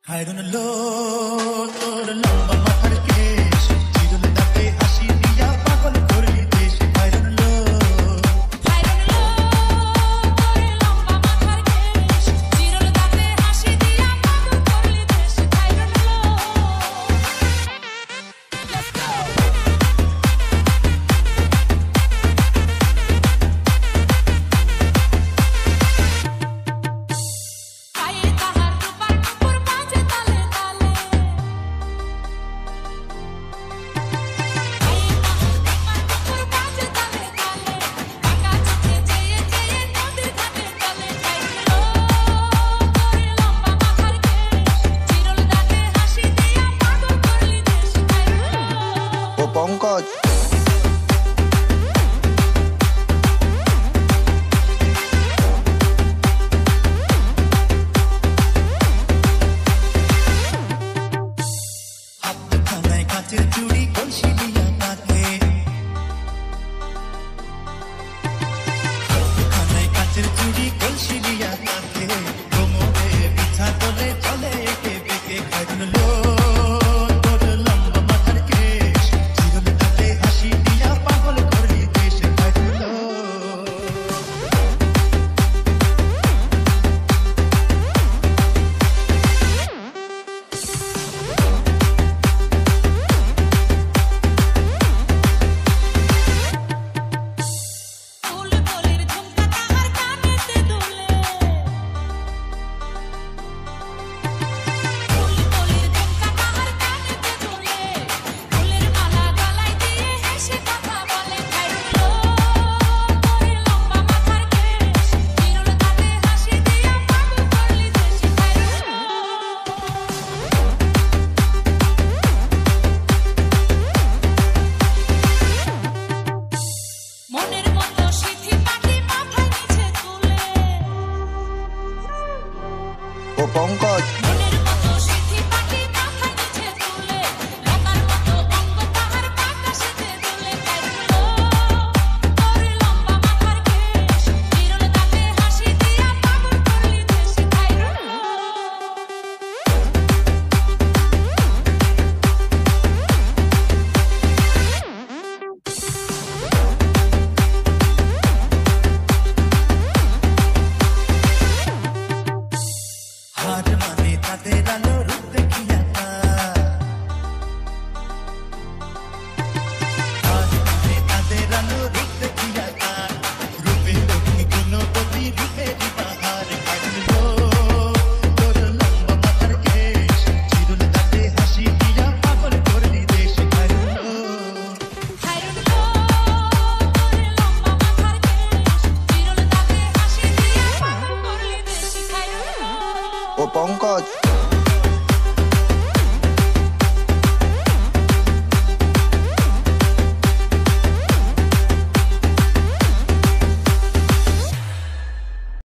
হায়রন লো তোর লম্বা মাথার কেশ, চিরুন দাঁতে হাসি দিয়া পাগল করলি দেশ। হায়রন লো তোর লম্বা মাথার কেশ, চিরুন দাঁতে হাসি দিয়া পাগল করলি দেশ। হায়রন Let's go! পায়ে তাহার রূপার নুপুর বাজে তালে তালে, পায়ে তাহার রূপার নুপুর বাজে তালে তালে, বাঁকা চোখে চেয়ে চেয়ে নদীর ঘাটে চলে। তোর লম্বা মাথার কেশ, চিরুন দাঁতে হাসি দিয়া পাগল করলি দেশ। ও পঙ্কজ, হাতখানায় কাচের চুড়ি কলসি দিয়া কাঁধে, হাতখানায় কাচের চুড়ি কলসি দিয়া কাঁধে, কোমরে বিছা তোলে চলে একে বেঁকে। হায়রন লো তোর লম্বা মাথার কেশ, চিরুন দাঁতে হাসি দিয়া পাগল করলি দেশ। হায়রন লো বুলবুলের ঝুমকা তাহার কানেতে দুলে, বুলবুলের ঝুমকা তাহার কানেতে দুলে, ফুলের মালা গলায় দিয়ে হেসে কথা বলে। তোর লম্বা মাথার কেশ, চিরুন দাঁতে হাসি দিয়া পাগল করলি দেশ। মনের মতো সিথি পাখি মাথায় নিচে তুলে, ও পঙ্কজ, মনের মতো সিথি পাখি মাথায় নিচে তুলে, লতার মতো অঙ্গ তাহার বাতাসেতে দুলে। তোর লম্বা মাথার কেশ, চিরুন দাঁতে হাসি দিয়া পাগল করলি দেশ। হার মানে তাদের আলো রূপ দেখিয়া তা, হার মানে তাদের আলো রূপ দেখিয়া তা, রূপে লক্ষ্মী গুণবতী রূপেরই বাহার। হায়রন লো তোর লম্বা মাথার কেশ, চিরুন দাঁতে হাসি দিয়া পাগল করলি দেশ। হায়রন লো হায়রন লো তোর লম্বা মাথার কেশ, চিরুন দাঁতে হাসি দিয়া পাগল করলি দেশ। ও পঙ্কজ।